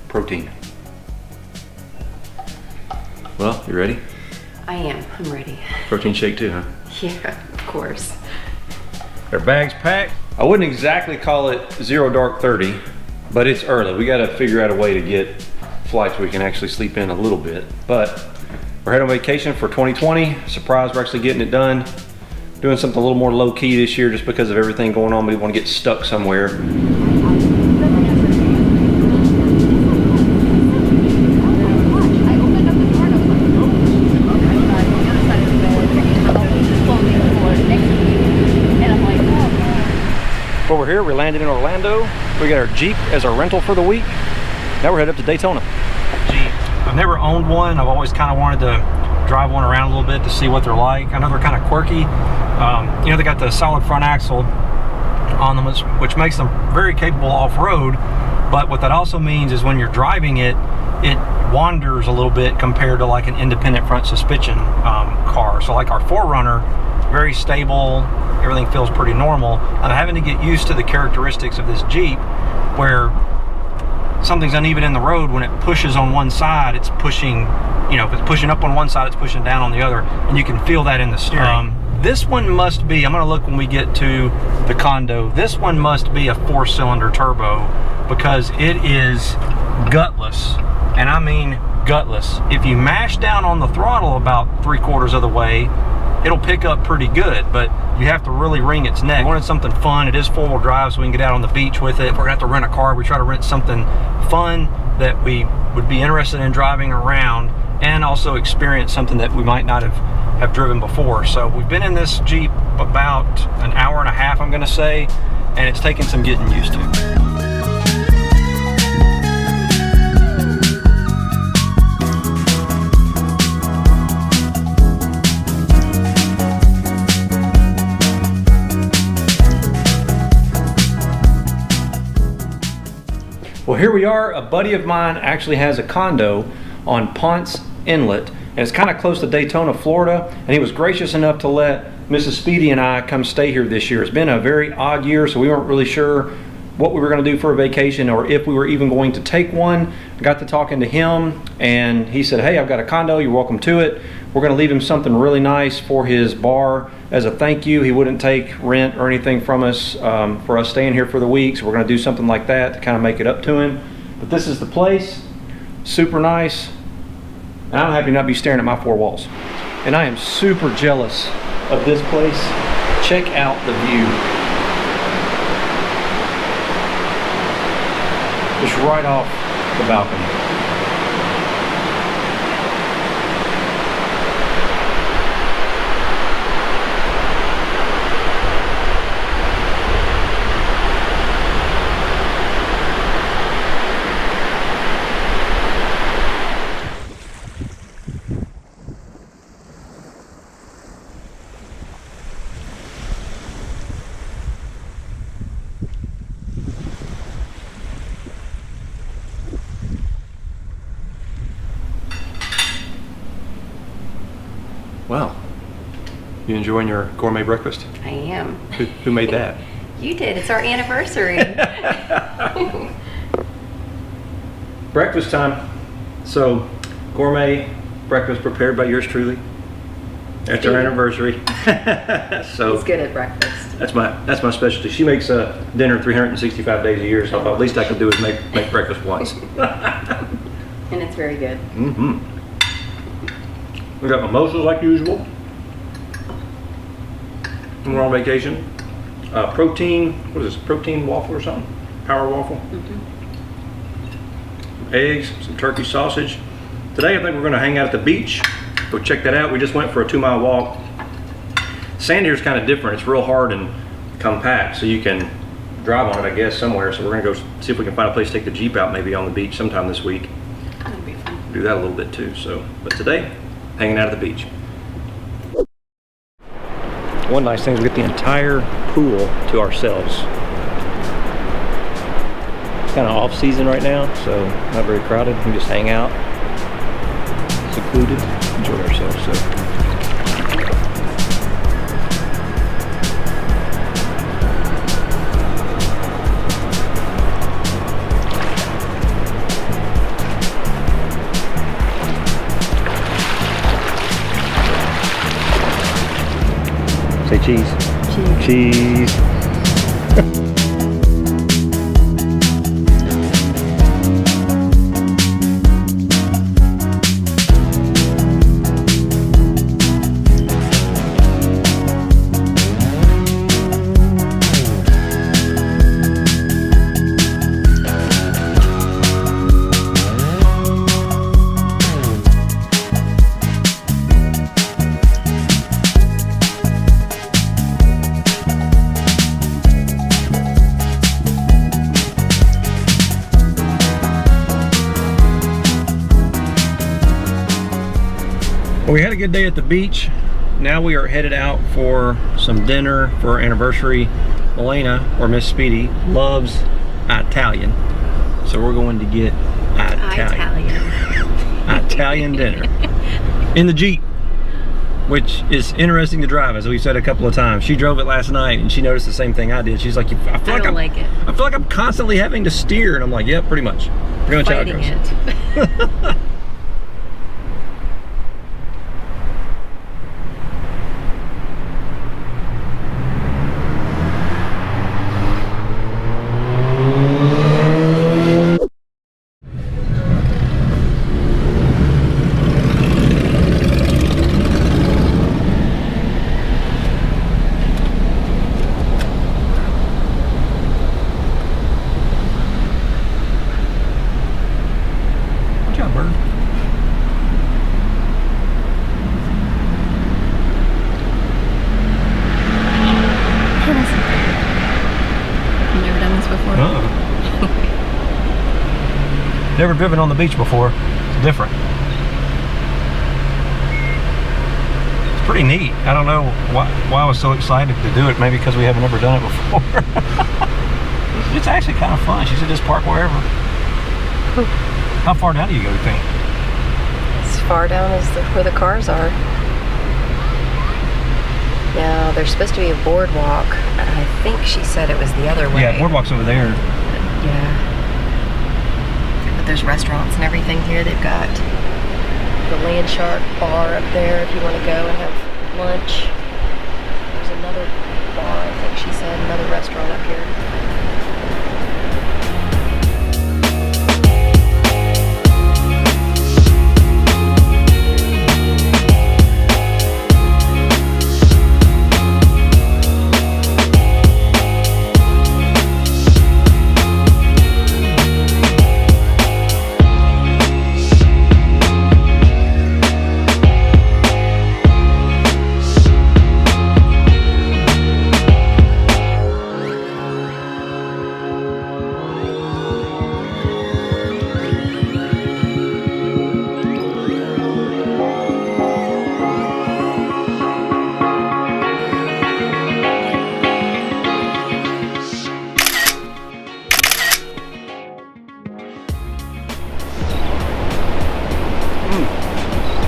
Protein. Well, you ready? I am. I'm ready. Protein shake too, huh? Yeah, of course. Our bags packed. I wouldn't exactly call it 0 dark 30, but it's early. We gotta figure out a way to get flights we can actually sleep in a little bit. But we're heading on vacation for 2020. Surprised we're actually getting it done. Doing something a little more low key this year just because of everything going on. We want to get stuck somewhere. Well, we're here, we landed in Orlando. We got our Jeep as our rental for the week. Now we're headed up to Daytona. Jeep. I've never owned one. I've always kind of wanted to drive one around a little bit to see what they're like. I know they're kind of quirky. You know, they got the solid front axle on them, which makes them very capable off-road. But what that also means is when you're driving it, it wanders a little bit compared to like an independent front suspension car. So like our 4Runner, very stable, everything feels pretty normal. I'm having to get used to the characteristics of this Jeep where something's uneven in the road. When it pushes on one side, it's pushing, you know, if it's pushing up on one side, it's pushing down on the other, and you can feel that in the steering. This one must be, I'm gonna look when we get to the condo, this one must be a 4-cylinder turbo because it is gutless, and I mean gutless. If you mash down on the throttle about 3/4 of the way, it'll pick up pretty good, but you have to really wring its neck. We wanted something fun. It is 4-wheel drive, so we can get out on the beach with it. If we're gonna have to rent a car, we try to rent something fun that we would be interested in driving around and also experience something that we might not have driven before. So we've been in this Jeep about an hour and a half, I'm gonna say, and it's taken some getting used to. Well, here we are. A buddy of mine actually has a condo on Ponce Inlet, and it's kind of close to Daytona, Florida, and he was gracious enough to let Mrs. Speedy and I come stay here this year. It's been a very odd year, so we weren't really sure what we were going to do for a vacation or if we were even going to take one. I got to talking to him, and he said, hey, I've got a condo, you're welcome to it. We're going to leave him something really nice for his bar as a thank you. He wouldn't take rent or anything from us for us staying here for the week, so we're going to do something like that to kind of make it up to him. But this is the place, super nice, and I'm happy to not be staring at my 4 walls. And I am super jealous of this place. Check out the view. Just right off the balcony. Wow. You enjoying your gourmet breakfast? I am. Who made that? You did. It's our anniversary. Breakfast time. So, gourmet breakfast prepared by yours truly. That's our anniversary. So he's good at breakfast. That's my specialty. She makes dinner 365 days a year, so I thought at least I could do is make breakfast once. And it's very good. Mm-hmm. We got mimosas like usual. When we're on vacation. Protein, what is this? Protein waffle or something? Power waffle. Mm-hmm. Eggs, some turkey sausage. Today I think we're going to hang out at the beach. Go check that out. We just went for a 2-mile walk. Sand here is kind of different. It's real hard and compact, so you can drive on it, I guess, somewhere. So we're going to go see if we can find a place to take the Jeep out maybe on the beach sometime this week. That'll be fun. Do that a little bit too. So, but today, hanging out at the beach. One nice thing is we get the entire pool to ourselves. It's kind of off season right now, so not very crowded. We can just hang out, secluded, enjoy ourselves. So. Cheese. Cheese. Cheese. Well, we had a good day at the beach. Now we are headed out for some dinner for our anniversary. Elena, or Miss Speedy, loves Italian. So we're going to get Italian dinner in the Jeep, which is interesting to drive, as we said a couple of times. She drove it last night and she noticed the same thing I did. She's like, I feel like I'm constantly having to steer, and I'm like, yep, pretty much. Pretty much how it goes. Never driven on the beach before. It's different. It's pretty neat. I don't know why I was so excited to do it. Maybe because we haven't ever done it before. It's actually kind of fun. She said just park wherever. How far down do you go, you think? As far down as where the cars are. Yeah, there's supposed to be a boardwalk. I think she said it was the other way. Yeah, boardwalk's over there. Yeah. But there's restaurants and everything here. They've got the Land Shark bar up there if you want to go and have lunch. There's another bar, I think she said, another restaurant up here.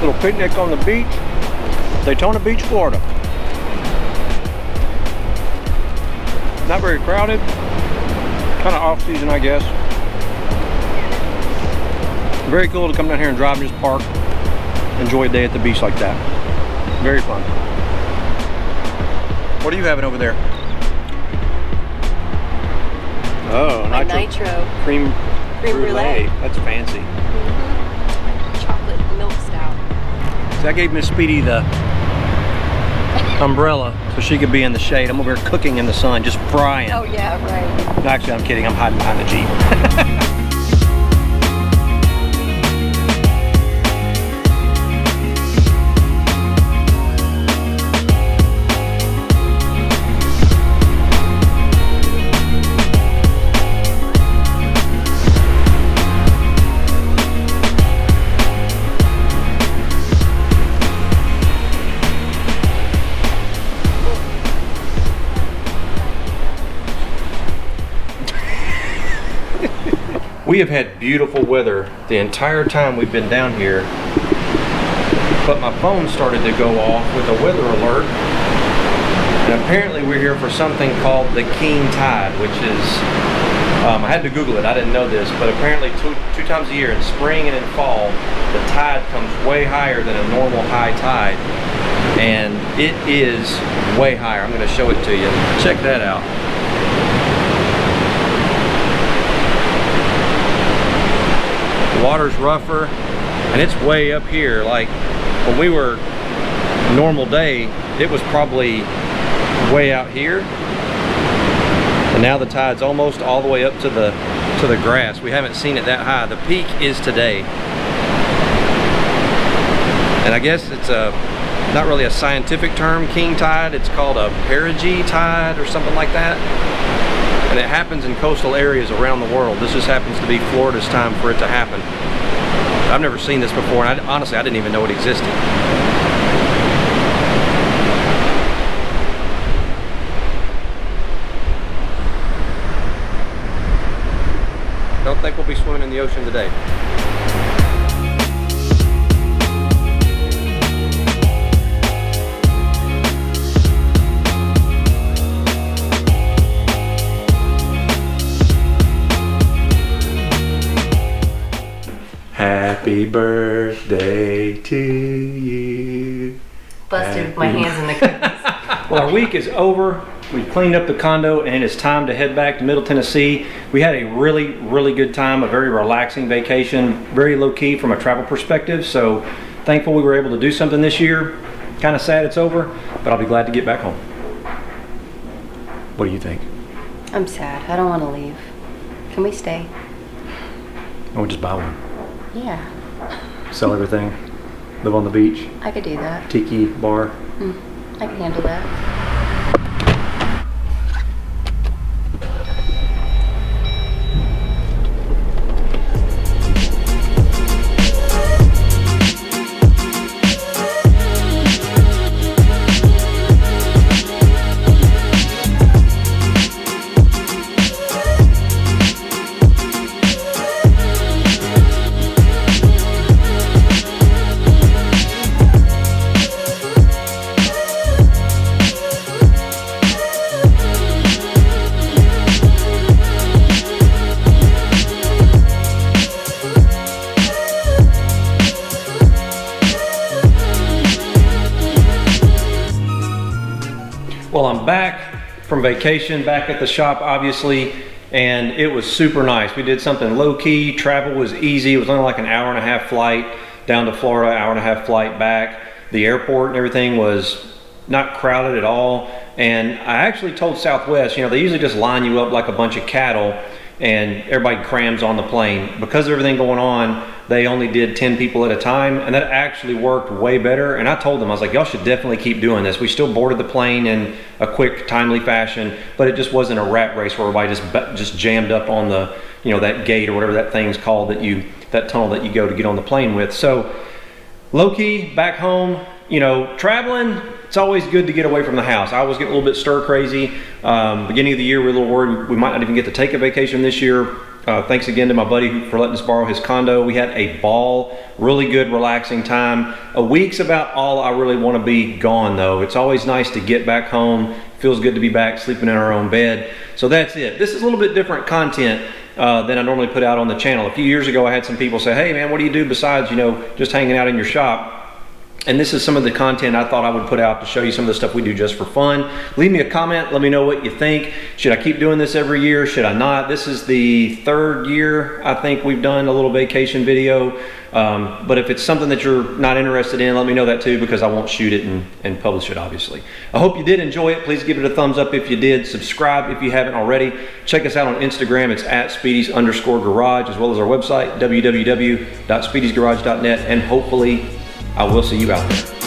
Little picnic on the beach, Daytona Beach, Florida. Not very crowded, kind of off season, I guess. Very cool to come down here and drive and just park, enjoy a day at the beach like that. Very fun. What are you having over there? Oh, nitro cream brulee. That's fancy. Chocolate milk stout. So I gave Miss Speedy the umbrella so she could be in the shade. I'm over here cooking in the sun, just frying. Oh yeah, right. Actually, I'm kidding. I'm hiding behind the Jeep. We have had beautiful weather the entire time we've been down here, but my phone started to go off with a weather alert, and apparently we're here for something called the king tide, which is, I had to Google it, I didn't know this, but apparently two times a year, in spring and in fall, the tide comes way higher than a normal high tide, and it is way higher. I'm going to show it to you. Check that out. The water's rougher, and it's way up here. Like when we were normal day, it was probably way out here, and now the tide's almost all the way up to the grass. We haven't seen it that high. The peak is today, and I guess it's not really a scientific term, king tide. It's called a perigee tide or something like that, and it happens in coastal areas around the world. This just happens to be Florida's time for it to happen. I've never seen this before, and honestly I didn't even know it existed. Don't think we'll be swimming in the ocean today. Happy birthday to you. Busted with my hands in the cookies. Well, our week is over. We cleaned up the condo and it's time to head back to Middle Tennessee. We had a really, really good time, a very relaxing vacation, very low key from a travel perspective. So thankful we were able to do something this year. Kind of sad it's over, but I'll be glad to get back home. What do you think? I'm sad. I don't want to leave. Can we stay? Or just buy one. Yeah. Sell everything. Live on the beach. I could do that. Tiki bar. I can handle that. Well, I'm back from vacation, back at the shop obviously, and it was super nice. We did something low key, travel was easy. It was only like an hour and a half flight down to Florida, hour and a half flight back. The airport and everything was not crowded at all. And I actually told Southwest, you know, they usually just line you up like a bunch of cattle and everybody crams on the plane. Because of everything going on, they only did 10 people at a time, and that actually worked way better. And I told them, I was like, y'all should definitely keep doing this. We still boarded the plane in a quick, timely fashion, but it just wasn't a rat race where everybody just jammed up on the, you know, that gate or whatever that thing's called, that tunnel that you go to get on the plane with. So low key, back home, you know, traveling, it's always good to get away from the house. I always get a little bit stir crazy. Beginning of the year, we were a little worried we might not even get to take a vacation this year. Thanks again to my buddy for letting us borrow his condo. We had a ball, really good, relaxing time. A week's about all I really want to be gone though. It's always nice to get back home. Feels good to be back sleeping in our own bed. So that's it. This is a little bit different content than I normally put out on the channel. A few years ago, I had some people say, hey man, what do you do besides, you know, just hanging out in your shop? And this is some of the content I thought I would put out to show you some of the stuff we do just for fun. Leave me a comment, let me know what you think. Should I keep doing this every year? Should I not? This is the third year I think we've done a little vacation video. But if it's something that you're not interested in, let me know that too, because I won't shoot it and publish it, obviously. I hope you did enjoy it. Please give it a thumbs up if you did. Subscribe if you haven't already. Check us out on Instagram. It's @Speedys_garage, as well as our website, www.speedysgarage.net, and hopefully I will see you out there.